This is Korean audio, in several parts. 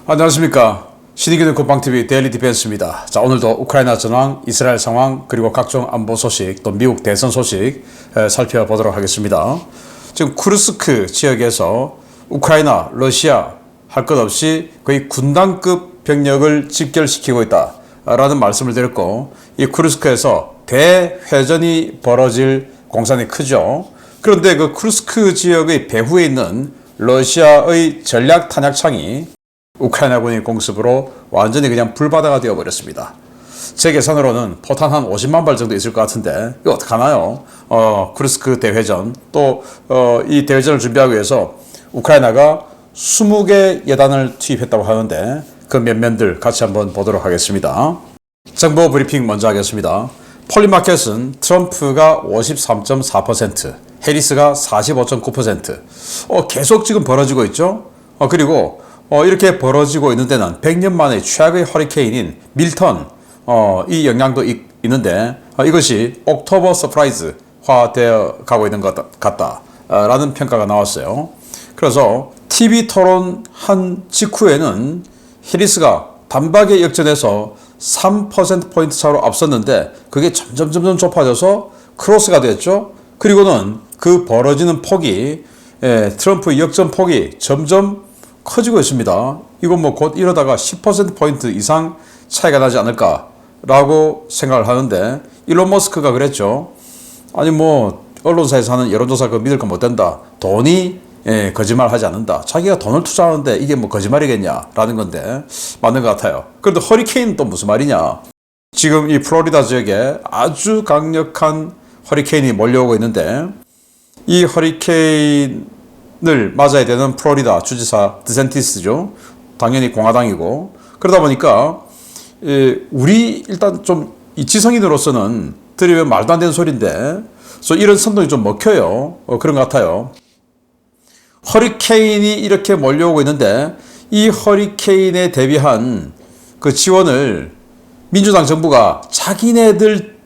안녕하십니까. 신의기는 국방TV 데일리 디펜스입니다. 자, 오늘도 우크라이나 전황, 이스라엘 상황, 그리고 각종 안보 소식, 또 미국 대선 소식 살펴보도록 하겠습니다. 지금 쿠르스크 지역에서 우크라이나, 러시아 할 것 없이 거의 군단급 병력을 집결시키고 있다라는 말씀을 드렸고, 이 쿠르스크에서 대회전이 벌어질 공산이 크죠. 그런데 그 쿠르스크 지역의 배후에 있는 러시아의 전략 탄약창이 우크라이나군의 공습으로 완전히 그냥 불바다가 되어버렸습니다. 제 계산으로는 포탄 한 50만 발 정도 있을 것 같은데 이거 어떡하나요? 쿠르스크 대회전 또 이 대회전을 준비하기 위해서 우크라이나가 20개 예단을 투입했다고 하는데 그 면면들 같이 한번 보도록 하겠습니다. 정보 브리핑 먼저 하겠습니다. 폴리마켓은 트럼프가 53.4%, 해리스가 45.9%. 계속 지금 벌어지고 있죠. 그리고 이렇게 벌어지고 있는 데는 100년 만에 최악의 허리케인인 밀턴 이 영향도 있는데 이것이 옥토버 서프라이즈화 되어 가고 있는 것 같다라는 평가가 나왔어요. 그래서 TV 토론한 직후에는 해리스가 단박에 역전해서 3%포인트 차로 앞섰는데 그게 점점 좁아져서 크로스가 됐죠. 그리고는 그 벌어지는 폭이 트럼프의 역전 폭이 점점 커지고 있습니다. 이건 뭐 곧 이러다가 10%포인트 이상 차이가 나지 않을까라고 생각을 하는데 일론 머스크가 그랬죠. 아니 뭐 언론사에서 하는 여론조사 그 믿을 거 못 된다. 돈이 거짓말 하지 않는다. 자기가 돈을 투자하는데 이게 뭐 거짓말이겠냐라는 건데 맞는 것 같아요. 그런데 허리케인은 또 무슨 말이냐. 지금 이 플로리다 지역에 아주 강력한 허리케인이 몰려오고 있는데 이 허리케인을 맞아야 되는 플로리다 주지사 드샌티스죠. 당연히 공화당이고 그러다 보니까 우리 일단 좀 이 지성인으로서는 들으면 말도 안 되는 소리인데 그래서 이런 선동이 좀 먹혀요. 그런 것 같아요. 허리케인이 이렇게 몰려오고 있는데 이 허리케인에 대비한 그 지원을 민주당 정부가 자기네들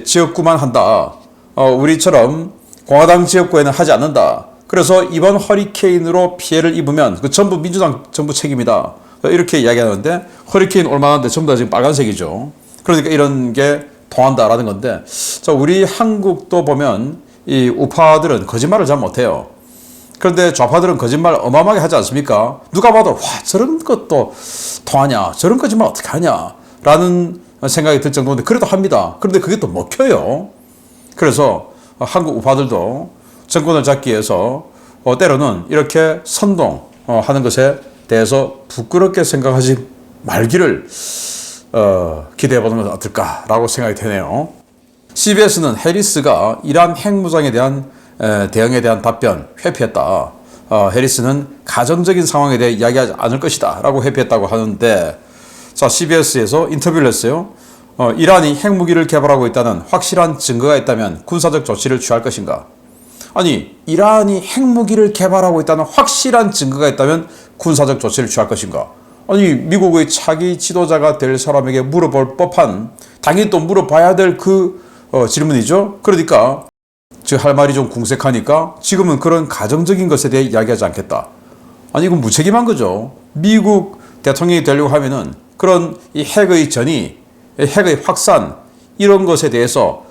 지역구만 한다. 우리처럼 공화당 지역구에는 하지 않는다. 그래서 이번 허리케인으로 피해를 입으면 그 전부 민주당 정부 책임이다. 이렇게 이야기하는데 허리케인 올만한데 전부 다 지금 빨간색이죠. 그러니까 이런 게 통한다라는 건데 자, 우리 한국도 보면 이 우파들은 거짓말을 잘 못해요. 그런데 좌파들은 거짓말 어마어마하게 하지 않습니까? 누가 봐도 와 저런 것도 통하냐 저런 거짓말 어떻게 하냐 라는 생각이 들 정도인데 그래도 합니다. 그런데 그게 또 먹혀요. 그래서 한국 우파들도 정권을 잡기 위해서 때로는 이렇게 선동하는 것에 대해서 부끄럽게 생각하지 말기를 기대해보는 것은 어떨까라고 생각이 되네요. CBS는 해리스가 이란 핵무장에 대한 대응에 대한 답변 회피했다. 해리스는 가정적인 상황에 대해 이야기하지 않을 것이다 라고 회피했다고 하는데 자, CBS에서 인터뷰를 했어요. 이란이 핵무기를 개발하고 있다는 확실한 증거가 있다면 군사적 조치를 취할 것인가? 아니 이란이 핵무기를 개발하고 있다는 확실한 증거가 있다면 군사적 조치를 취할 것인가? 아니 미국의 차기 지도자가 될 사람에게 물어볼 법한 당연히 또 물어봐야 될 그 질문이죠. 그러니까 즉 할 말이 좀 궁색하니까 지금은 그런 가정적인 것에 대해 이야기하지 않겠다. 아니 이건 무책임한 거죠. 미국 대통령이 되려고 하면은 그런 이 핵의 전이, 핵의 확산 이런 것에 대해서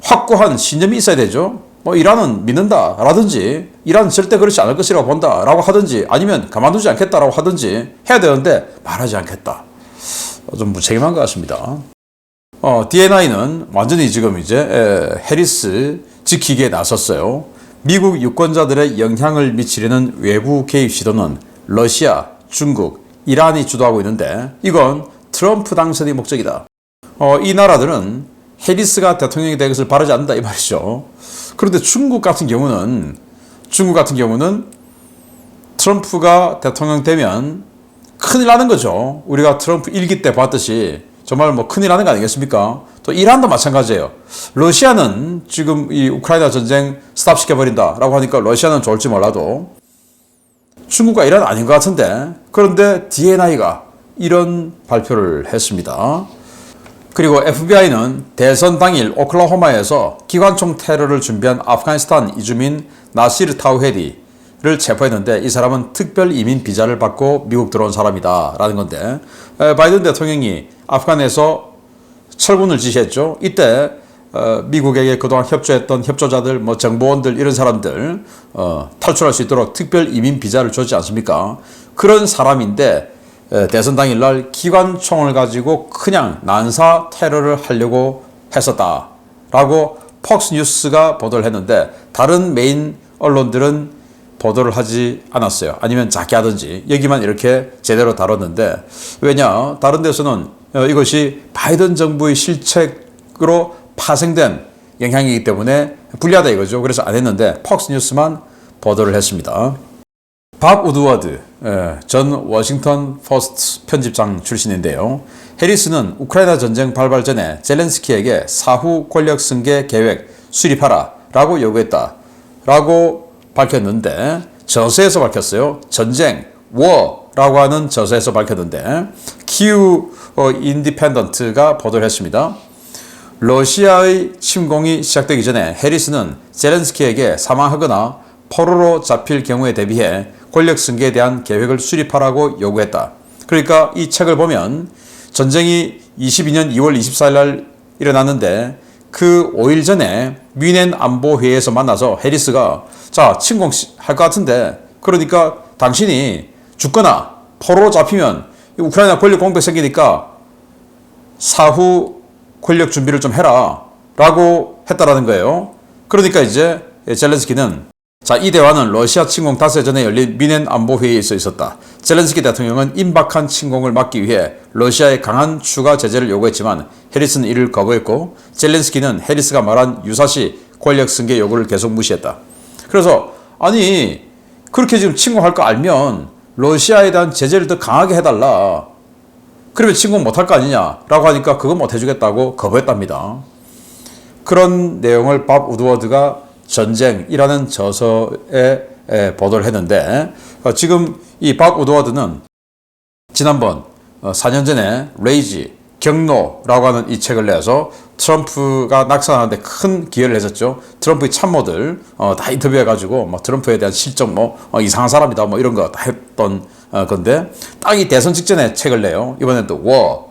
확고한 신념이 있어야 되죠. 뭐 이란은 믿는다라든지 이란은 절대 그렇지 않을 것이라고 본다라고 하든지 아니면 가만두지 않겠다라고 하든지 해야 되는데 말하지 않겠다. 좀 무책임한 것 같습니다. DNI는 완전히 지금 이제 해리스 지키기에 나섰어요. 미국 유권자들의 영향을 미치려는 외부 개입 시도는 러시아, 중국, 이란이 주도하고 있는데 이건 트럼프 당선이 목적이다. 이 나라들은 해리스가 대통령이 될 것을 바라지 않는다 이 말이죠. 그런데 중국 같은 경우는 트럼프가 대통령 되면 큰일 나는 거죠. 우리가 트럼프 1기 때 봤듯이 정말 뭐 큰일 나는 거 아니겠습니까? 또 이란도 마찬가지예요. 러시아는 지금 이 우크라이나 전쟁 스탑시켜버린다라고 하니까 러시아는 좋을지 몰라도 중국과 이란 아닌 것 같은데 그런데 DNI가 이런 발표를 했습니다. 그리고 FBI는 대선 당일 오클라호마에서 기관총 테러를 준비한 아프가니스탄 이주민 나시르 타우헤디를 를 체포했는데 이 사람은 특별 이민 비자를 받고 미국 들어온 사람이다 라는 건데, 바이든 대통령이 아프간에서 철군을 지시했죠. 이때 미국에게 그동안 협조했던 협조자들, 뭐 정보원들, 이런 사람들 탈출할 수 있도록 특별 이민 비자를 줬지 않습니까? 그런 사람인데 대선 당일날 기관총을 가지고 그냥 난사 테러를 하려고 했었다라고 폭스뉴스가 보도를 했는데, 다른 메인 언론들은 보도를 하지 않았어요. 아니면 작게 하든지 여기만 이렇게 제대로 다뤘는데, 왜냐, 다른 데서는 이것이 바이든 정부의 실책으로 파생된 영향이기 때문에 불리하다 이거죠. 그래서 안 했는데 폭스뉴스만 보도를 했습니다. 밥 우드워드 전 워싱턴 포스트 편집장 출신인데요. 해리스는 우크라이나 전쟁 발발 전에 젤렌스키에게 사후 권력 승계 계획 수립하라 라고 요구했다 라고 밝혔는데, 저서에서 밝혔어요. 전쟁, 워라고 하는 저서에서 밝혔는데, 키우 인디펜던트가 보도를 했습니다. 러시아의 침공이 시작되기 전에 해리스는 젤렌스키에게 사망하거나 포로로 잡힐 경우에 대비해 권력 승계에 대한 계획을 수립하라고 요구했다. 그러니까 이 책을 보면 전쟁이 22년 2월 24일 날 일어났는데, 그 5일 전에 뮌헨 안보회의에서 만나서 해리스가 자, 침공할 것 같은데, 그러니까 당신이 죽거나 포로로 잡히면 우크라이나 권력 공백 생기니까 사후 권력 준비를 좀 해라 라고 했다라는 거예요. 그러니까 이제 젤렌스키는 자, 이 대화는 러시아 침공 닷새 전에 열린 뮌헨 안보회의에서 있었다. 젤렌스키 대통령은 임박한 침공을 막기 위해 러시아에 강한 추가 제재를 요구했지만 해리스는 이를 거부했고, 젤렌스키는 해리스가 말한 유사시 권력 승계 요구를 계속 무시했다. 그래서 아니, 그렇게 지금 침공할 거 알면 러시아에 대한 제재를 더 강하게 해달라. 그러면 침공 못할 거 아니냐라고 하니까 그건 못 해주겠다고 거부했답니다. 그런 내용을 밥 우드워드가 전쟁이라는 저서에 보도를 했는데, 지금 이 밥 우드워드는 지난번 4년 전에 레이지, 경로라고 하는 이 책을 내서 트럼프가 낙선하는데 큰 기여를 했었죠. 트럼프의 참모들 다 인터뷰해가지고 뭐 트럼프에 대한 실정, 이상한 사람이다, 이런 거 다 했던 건데, 딱 이 대선 직전에 책을 내요. 이번엔 또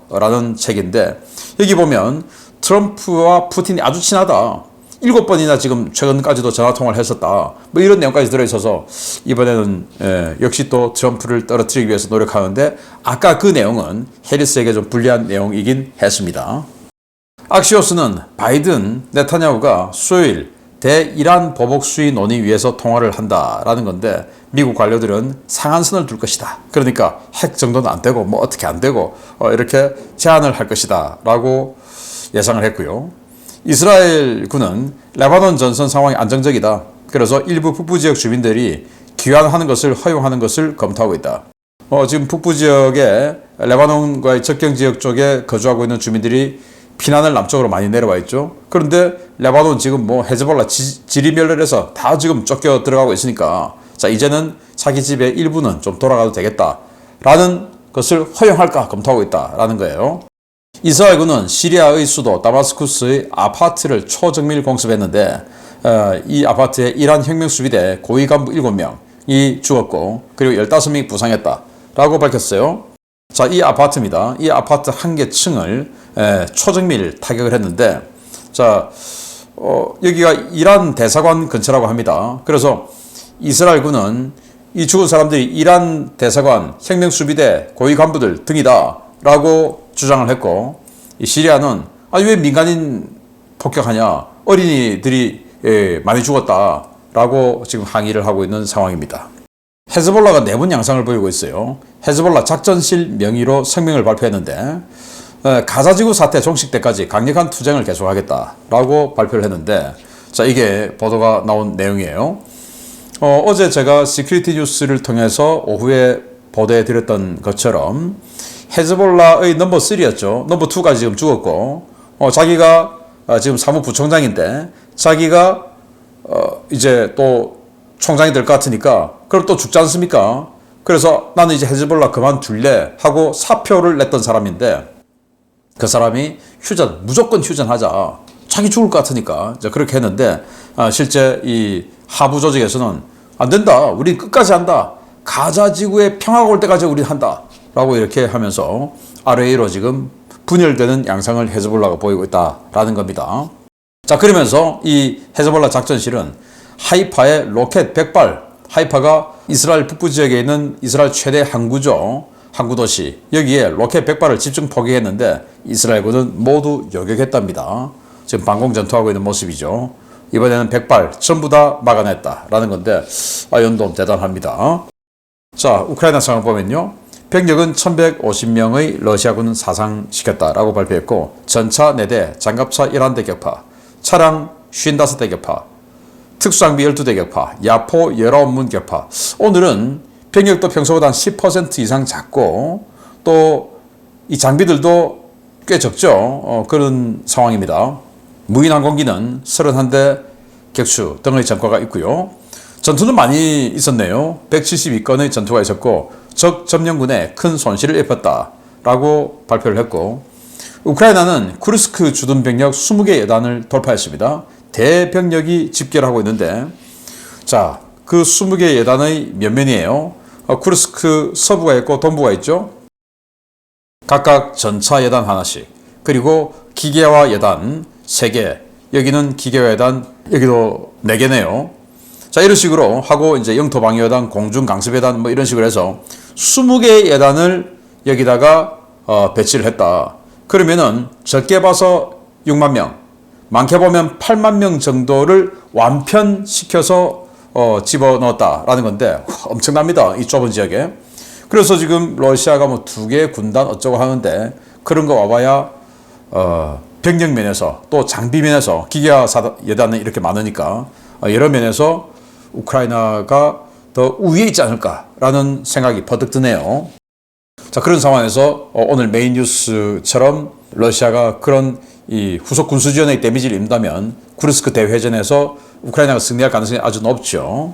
워라는 책인데, 여기 보면 트럼프와 푸틴이 아주 친하다. 7번이나 지금 최근까지도 전화통화를 했었다. 이런 내용까지 들어있어서 이번에는 역시 또 트럼프를 떨어뜨리기 위해서 노력하는데, 아까 그 내용은 해리스에게 좀 불리한 내용이긴 했습니다. 악시오스는 바이든, 네타냐후가 수요일 대이란 보복 수위 논의 위해서 통화를 한다라는 건데, 미국 관료들은 상한선을 둘 것이다. 그러니까 핵 정도는 안 되고 어떻게 안 되고 이렇게 제안을 할 것이다 라고 예상을 했고요. 이스라엘 군은 레바논 전선 상황이 안정적이다. 그래서 일부 북부 지역 주민들이 귀환하는 것을 허용하는 것을 검토하고 있다. 지금 북부 지역에 레바논과의 접경 지역 쪽에 거주하고 있는 주민들이 피난을 남쪽으로 많이 내려와 있죠. 그런데 레바논 지금 헤즈볼라 지리멸렬해서 다 지금 쫓겨 들어가고 있으니까, 자, 이제는 자기 집의 일부는 좀 돌아가도 되겠다라는 것을 허용할까 검토하고 있다라는 거예요. 이스라엘군은 시리아의 수도 다마스쿠스의 아파트를 초정밀 공습했는데, 이 아파트에 이란 혁명수비대 고위 간부 7명이 죽었고, 그리고 15명이 부상했다라고 밝혔어요. 자, 이 아파트입니다. 이 아파트 한 개 층을 초정밀 타격을 했는데, 자, 여기가 이란 대사관 근처라고 합니다. 그래서 이스라엘군은 이 죽은 사람들이 이란 대사관, 혁명수비대 고위 간부들 등이다 라고 주장을 했고, 이 시리아는 아니 왜 민간인 폭격하냐, 어린이들이 많이 죽었다 라고 지금 항의를 하고 있는 상황입니다. 헤즈볼라가 내분 양상을 보이고 있어요. 헤즈볼라 작전실 명의로 성명을 발표했는데, 가자지구 사태 종식 때까지 강력한 투쟁을 계속하겠다라고 발표를 했는데, 자, 이게 보도가 나온 내용이에요. 어제 제가 시큐리티 뉴스를 통해서 오후에 보도해 드렸던 것처럼 헤즈볼라의 넘버 3였죠. 넘버 2가 지금 죽었고, 자기가 지금 사무부총장인데 자기가 이제 또 총장이 될 것 같으니까 그럼 또 죽지 않습니까? 그래서 나는 이제 헤즈볼라 그만둘래 하고 사표를 냈던 사람인데, 그 사람이 무조건 휴전하자. 자기 죽을 것 같으니까 이제 그렇게 했는데, 실제 이 하부 조직에서는 안 된다. 우린 끝까지 한다. 가자 지구의 평화가 올 때까지 우린 한다. 라고 이렇게 하면서 RA로 지금 분열되는 양상을 헤즈볼라가 보이고 있다라는 겁니다. 자, 그러면서 이 헤즈볼라 작전실은 하이파의 로켓 100발, 하이파가 이스라엘 북부 지역에 있는 이스라엘 최대 항구죠. 항구 도시. 여기에 로켓 100발을 집중 포기했는데 이스라엘군은 모두 요격했답니다. 지금 방공 전투하고 있는 모습이죠. 이번에는 100발 전부 다 막아냈다라는 건데 연동 대단합니다. 자, 우크라이나 상황 보면요. 병력은 1150명의 러시아군은 사상시켰다라고 발표했고 전차 4대, 장갑차 11대 격파, 차량 55대 격파, 특수장비 12대 격파, 야포 19문 격파. 오늘은 병력도 평소보다 한 10% 이상 작고 또 이 장비들도 꽤 적죠. 그런 상황입니다. 무인항공기는 31대 격추 등의 전과가 있고요. 전투는 많이 있었네요. 172건의 전투가 있었고 적 점령군에 큰 손실을 입혔다라고 발표를 했고 우크라이나는 쿠르스크 주둔 병력 20개 여단을 돌파했습니다. 대병력이 집결하고 있는데 자, 그 20개 여단의 면면이에요. 쿠르스크 서부가 있고 동부가 있죠. 각각 전차 여단 하나씩 그리고 기계화 여단 3개 여기는 기계화 여단 여기도 4개네요. 자, 이런 식으로 하고 이제 영토 방위 여단, 공중 강습 여단 뭐 이런 식으로 해서 20개의 여단을 여기다가 배치를 했다. 그러면은 적게 봐서 6만 명, 많게 보면 8만 명 정도를 완편시켜서 집어넣었다라는 건데 엄청납니다. 이 좁은 지역에. 그래서 지금 러시아가 뭐 2개 군단 어쩌고 하는데 그런 거 와봐야 병력 면에서 또 장비 면에서 기계화 여단은 이렇게 많으니까 여러 면에서 우크라이나가 더 우위에 있지 않을까라는 생각이 버뜩 드네요. 자, 그런 상황에서 오늘 메인 뉴스처럼 러시아가 그런 이 후속 군수 지원의 데미지를 입는다면 쿠르스크 대회전에서 우크라이나가 승리할 가능성이 아주 높죠.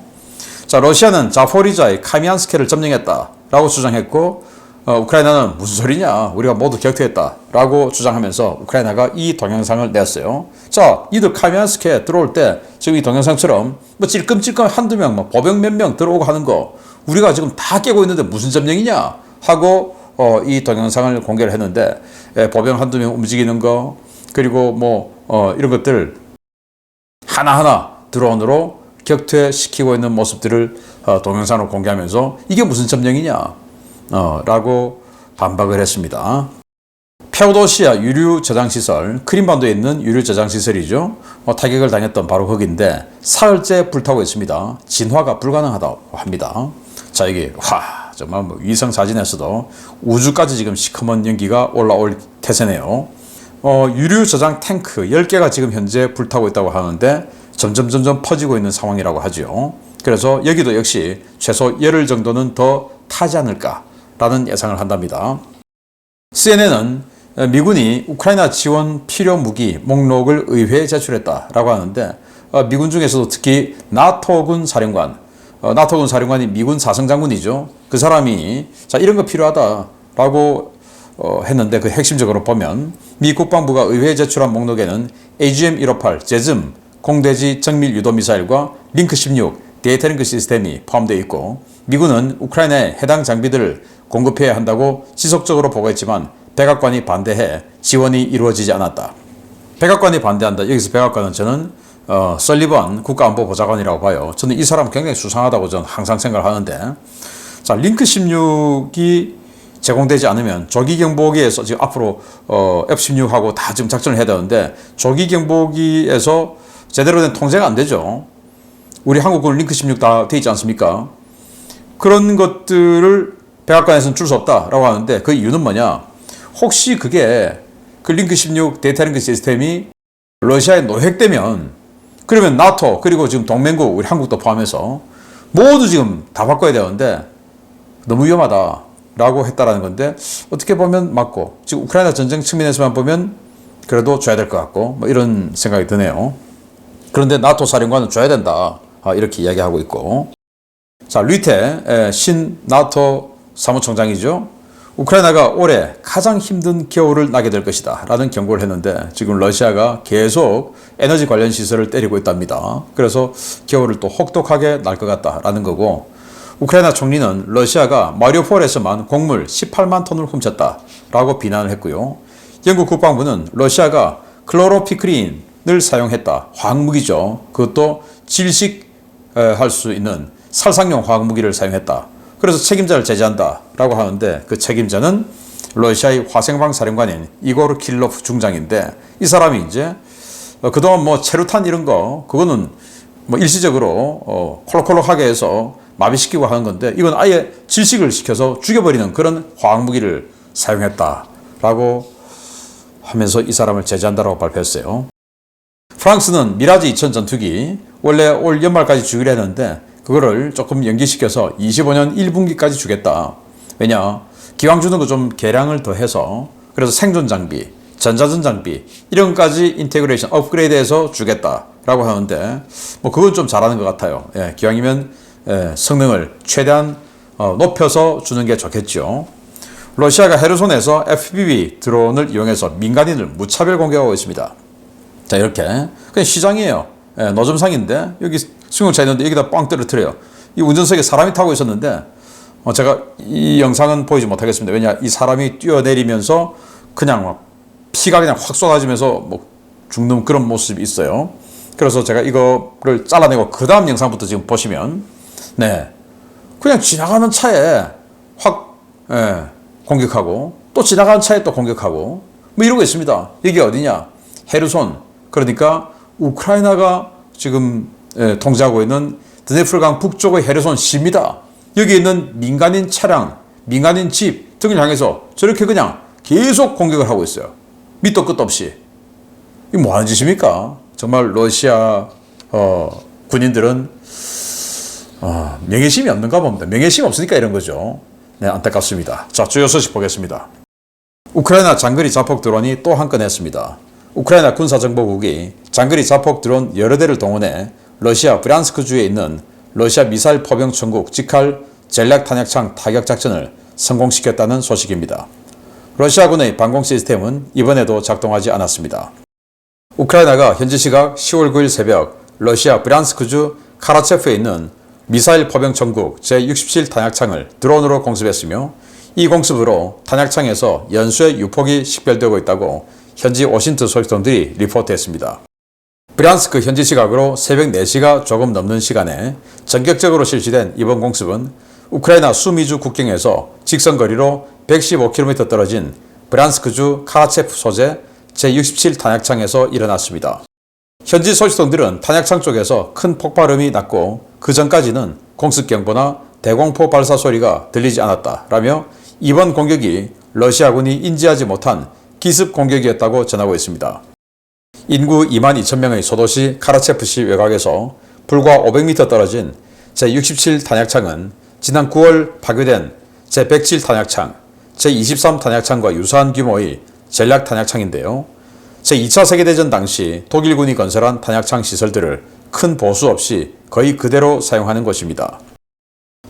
자, 러시아는 자포리자의 카미안스케를 점령했다라고 주장했고 우크라이나는 무슨 소리냐 우리가 모두 격퇴했다라고 주장하면서 우크라이나가 이 동영상을 냈어요. 자, 이들 카미안스케 들어올 때 지금 이 동영상처럼 뭐 찔끔찔끔 한두 명, 뭐 보병 몇 명 들어오고 하는 거 우리가 지금 다 깨고 있는데 무슨 점령이냐 하고 이 동영상을 공개를 했는데 보병 한두 명 움직이는 거 그리고 뭐 이런 것들 하나하나 드론으로 격퇴시키고 있는 모습들을 동영상으로 공개하면서 이게 무슨 점령이냐 라고 반박을 했습니다. 페오도시아 유류 저장시설, 크림반도에 있는 유류 저장시설이죠. 타격을 당했던 바로 거기인데 사흘째 불타고 있습니다. 진화가 불가능하다고 합니다. 자, 이게 정말 뭐 위성 사진에서도 우주까지 지금 시커먼 연기가 올라올 태세네요. 유류 저장 탱크 10개가 지금 현재 불타고 있다고 하는데 점점 퍼지고 있는 상황이라고 하죠. 그래서 여기도 역시 최소 열흘 정도는 더 타지 않을까라는 예상을 한답니다. CNN은 미군이 우크라이나 지원 필요 무기 목록을 의회에 제출했다라고 하는데 미군 중에서도 특히 나토군 사령관이 미군 사성장군이죠. 그 사람이 자, 이런 거 필요하다라고 했는데 그 핵심적으로 보면 미 국방부가 의회에 제출한 목록에는 AGM-158 제즘 공대지 정밀 유도 미사일과 링크 16 데이터 링크 시스템이 포함되어 있고 미군은 우크라이나에 해당 장비들을 공급해야 한다고 지속적으로 보고했지만 백악관이 반대해 지원이 이루어지지 않았다. 백악관이 반대한다. 여기서 백악관은 저는 설리번 국가안보보좌관이라고 봐요. 저는 이 사람 굉장히 수상하다고 저는 항상 생각하는데 자, 링크 16이 제공되지 않으면 조기경보기에서 지금 앞으로 F-16하고 다 지금 작전을 해야 되는데 조기경보기에서 제대로 된 통제가 안 되죠. 우리 한국군 링크 16 다 돼 있지 않습니까? 그런 것들을 백악관에서는 줄 수 없다라고 하는데 그 이유는 뭐냐? 혹시 그게 그 링크 16 데이터 링크 시스템이 러시아에 노획되면 그러면 나토 그리고 지금 동맹국 우리 한국도 포함해서 모두 지금 다 바꿔야 되는데 너무 위험하다라고 했다라는 건데 어떻게 보면 맞고 지금 우크라이나 전쟁 측면에서만 보면 그래도 줘야 될 것 같고 뭐 이런 생각이 드네요. 그런데 나토 사령관은 줘야 된다 이렇게 이야기하고 있고 자, 류테 신 나토 사무총장이죠. 우크라이나가 올해 가장 힘든 겨울을 나게 될 것이다 라는 경고를 했는데 지금 러시아가 계속 에너지 관련 시설을 때리고 있답니다. 그래서 겨울을 또 혹독하게 날 것 같다라는 거고, 우크라이나 총리는 러시아가 마리우폴에서만 곡물 18만 톤을 훔쳤다라고 비난을 했고요. 영국 국방부는 러시아가 클로로피크린을 사용했다. 화학무기죠. 그것도 질식할 수 있는 살상용 화학무기를 사용했다. 그래서 책임자를 제재한다라고 하는데, 그 책임자는 러시아의 화생방 사령관인 이고르 킬로프 중장인데, 이 사람이 이제 그동안 뭐 체루탄 이런 거 그거는 뭐 일시적으로 콜록콜록하게 해서 마비시키고 하는 건데, 이건 아예 질식을 시켜서 죽여버리는 그런 화학무기를 사용했다라고 하면서 이 사람을 제재한다라고 발표했어요. 프랑스는 미라지 2000 전투기 원래 올 연말까지 주기로 했는데 그거를 조금 연기시켜서 25년 1분기까지 주겠다. 왜냐? 기왕 주는 거 좀 개량을 더 해서, 그래서 생존 장비, 전자전 장비 이런 것까지 인테그레이션 업그레이드해서 주겠다라고 하는데, 뭐 그건 좀 잘하는 것 같아요. 예, 기왕이면 성능을 최대한 높여서 주는 게 좋겠죠. 러시아가 헤르손에서 FPV 드론을 이용해서 민간인을 무차별 공격하고 있습니다. 자, 이렇게 그냥 시장이에요. 예, 노점상인데 여기 승용차 있는데 여기다 뻥 떨어뜨려요. 이 운전석에 사람이 타고 있었는데 제가 이 영상은 보이지 못하겠습니다. 왜냐, 이 사람이 뛰어내리면서 그냥 막 피가 그냥 확 쏟아지면서 뭐 죽는 그런 모습이 있어요. 그래서 제가 이거를 잘라내고 그 다음 영상부터 지금 보시면, 네, 그냥 지나가는 차에 확 공격하고 또 지나가는 차에 또 공격하고 뭐 이러고 있습니다. 이게 어디냐? 헤르손, 그러니까 우크라이나가 지금 통제하고 있는 드네프르강 북쪽의 헤르손 시입니다. 여기 있는 민간인 차량, 민간인 집 등을 향해서 저렇게 그냥 계속 공격을 하고 있어요. 밑도 끝도 없이. 이게 뭐 하는 짓입니까? 정말 러시아 군인들은 명예심이 없는가 봅니다. 명예심이 없으니까 이런 거죠. 네, 안타깝습니다. 자, 주요 소식 보겠습니다. 우크라이나 장거리 자폭 드론이 또 한 건 했습니다. 우크라이나 군사정보국이 장거리 자폭 드론 여러 대를 동원해 러시아 브란스크주에 있는 러시아 미사일 포병 천국 직할 전략 탄약창 타격 작전을 성공시켰다는 소식입니다. 러시아군의 방공 시스템은 이번에도 작동하지 않았습니다. 우크라이나가 현지 시각 10월 9일 새벽 러시아 브란스크주 카라체프에 있는 미사일 포병 천국 제67 탄약창을 드론으로 공습했으며, 이 공습으로 탄약창에서 연수의 유폭이 식별되고 있다고 현지 오신트 소식통들이 리포트했습니다. 브란스크 현지 시각으로 새벽 4시가 조금 넘는 시간에 전격적으로 실시된 이번 공습은 우크라이나 수미주 국경에서 직선거리로 115km 떨어진 브란스크주 카라체프 소재 제67 탄약창에서 일어났습니다. 현지 소식통들은 탄약창 쪽에서 큰 폭발음이 났고 그 전까지는 공습 경보나 대공포 발사 소리가 들리지 않았다라며 이번 공격이 러시아군이 인지하지 못한 기습 공격이었다고 전하고 있습니다. 인구 2만 2천 명의 소도시 카라체프시 외곽에서 불과 500m 떨어진 제67 탄약창은 지난 9월 파괴된 제107 탄약창, 제23 탄약창과 유사한 규모의 전략 탄약창인데요. 제2차 세계대전 당시 독일군이 건설한 탄약창 시설들을 큰 보수 없이 거의 그대로 사용하는 곳입니다.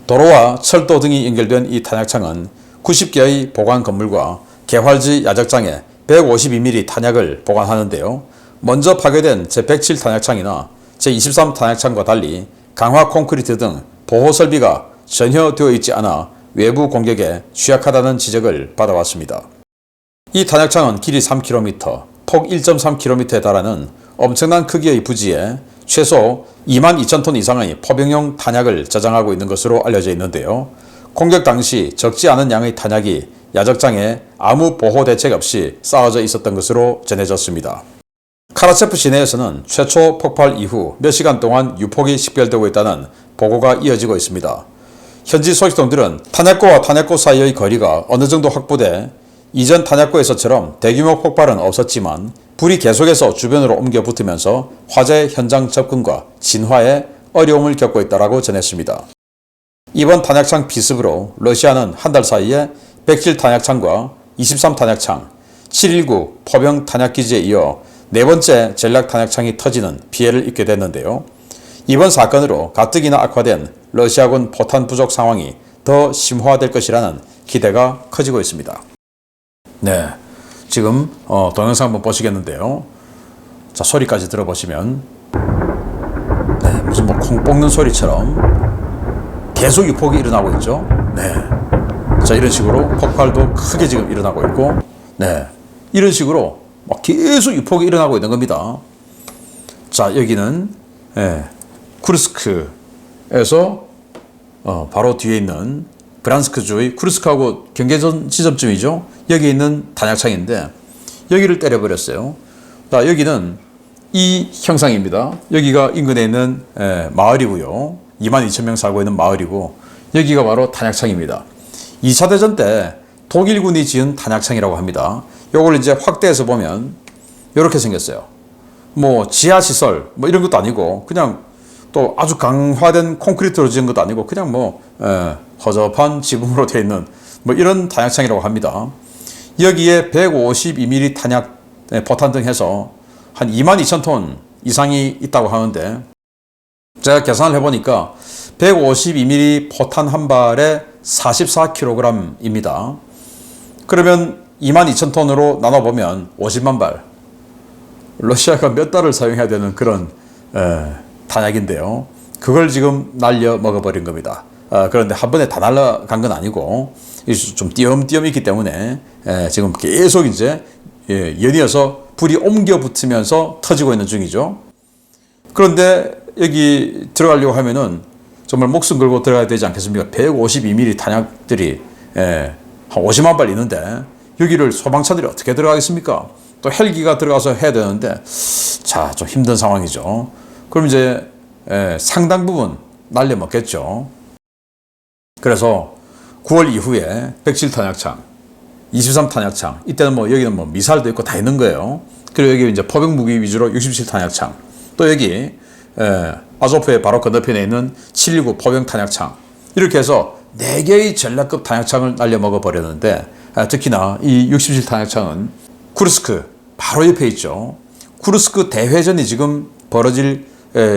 도로와 철도 등이 연결된 이 탄약창은 90개의 보관 건물과 개활지 야적장에 152mm 탄약을 보관하는데요. 먼저 파괴된 제107 탄약창이나 제23 탄약창과 달리 강화 콘크리트 등 보호 설비가 전혀 되어 있지 않아 외부 공격에 취약하다는 지적을 받아왔습니다. 이 탄약창은 길이 3km, 폭 1.3km에 달하는 엄청난 크기의 부지에 최소 22,000톤 이상의 포병용 탄약을 저장하고 있는 것으로 알려져 있는데요. 공격 당시 적지 않은 양의 탄약이 야적장에 아무 보호 대책 없이 쌓아져 있었던 것으로 전해졌습니다. 카라체프 시내에서는 최초 폭발 이후 몇 시간 동안 유폭이 식별되고 있다는 보고가 이어지고 있습니다. 현지 소식통들은 탄약고와 탄약고 사이의 거리가 어느 정도 확보돼 이전 탄약고에서처럼 대규모 폭발은 없었지만 불이 계속해서 주변으로 옮겨 붙으면서 화재 현장 접근과 진화에 어려움을 겪고 있다고 전했습니다. 이번 탄약창 피습으로 러시아는 한 달 사이에 107 탄약창과 23 탄약창, 719 포병 탄약기지에 이어 네 번째 전략 탄약창이 터지는 피해를 입게 됐는데요. 이번 사건으로 가뜩이나 악화된 러시아군 포탄 부족 상황이 더 더 심화될 것이라는 기대가 커지고 있습니다. 네, 지금 동영상 한번 보시겠는데요. 자, 소리까지 들어보시면 네, 무슨 뭐 콩 볶는 소리처럼 계속 유폭이 일어나고 있죠. 네, 자, 이런 식으로 폭발도 크게 지금 일어나고 있고, 네, 이런 식으로 막 계속 유폭이 일어나고 있는 겁니다. 자, 여기는 쿠르스크에서 바로 뒤에 있는 브란스크주의 쿠르스크하고 경계선 지점쯤이죠. 여기 있는 단약창인데 여기를 때려버렸어요. 자, 여기는 이 형상입니다. 여기가 인근에 있는 마을이고요. 22,000명 살고 있는 마을이고, 여기가 바로 단약창입니다. 2차 대전 때 독일군이 지은 단약창이라고 합니다. 요걸 이제 확대해서 보면 이렇게 생겼어요. 뭐 지하시설 뭐 이런 것도 아니고, 그냥 또 아주 강화된 콘크리트로 지은 것도 아니고, 그냥 뭐 허접한 지붕으로 되어 있는 뭐 이런 단약창이라고 합니다. 여기에 152mm 탄약, 포탄 등 해서 한 22,000톤 이상이 있다고 하는데, 제가 계산을 해보니까 152mm 포탄 한 발에 44kg입니다. 그러면 22,000톤으로 나눠보면 50만 발. 러시아가 몇 달을 사용해야 되는 그런 탄약인데요. 그걸 지금 날려 먹어버린 겁니다. 그런데 한 번에 다 날아간 건 아니고 좀 띄엄띄엄 있기 때문에 지금 계속 이제 연이어서 불이 옮겨 붙으면서 터지고 있는 중이죠. 그런데 여기 들어가려고 하면은 정말 목숨 걸고 들어가야 되지 않겠습니까? 152mm 탄약들이 한 50만 발 있는데 여기를 소방차들이 어떻게 들어가겠습니까? 또 헬기가 들어가서 해야 되는데, 자, 좀 힘든 상황이죠. 그럼 이제 상당 부분 날려 먹겠죠. 그래서 9월 이후에 107 탄약창, 23 탄약창, 이때는 뭐 여기는 뭐 미사일도 있고 다 있는 거예요. 그리고 여기 이제 포병 무기 위주로 67 탄약창, 또 여기 아조프의 바로 건너편에 있는 729 포병 탄약창, 이렇게 해서 4개의 전략급 탄약창을 날려 먹어 버렸는데, 특히나 이 67 탄약창은 쿠르스크 바로 옆에 있죠. 쿠르스크 대회전이 지금 벌어질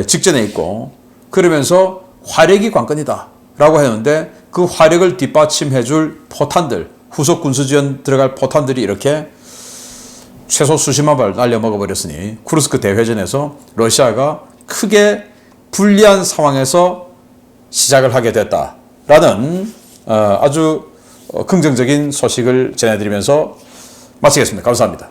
직전에 있고, 그러면서 화력이 관건이다 라고 했는데, 그 화력을 뒷받침해 줄 포탄들, 후속 군수지원 들어갈 포탄들이 이렇게 최소 수십만 발 날려 먹어버렸으니 쿠르스크 대회전에서 러시아가 크게 불리한 상황에서 시작을 하게 됐다라는 아주 긍정적인 소식을 전해드리면서 마치겠습니다. 감사합니다.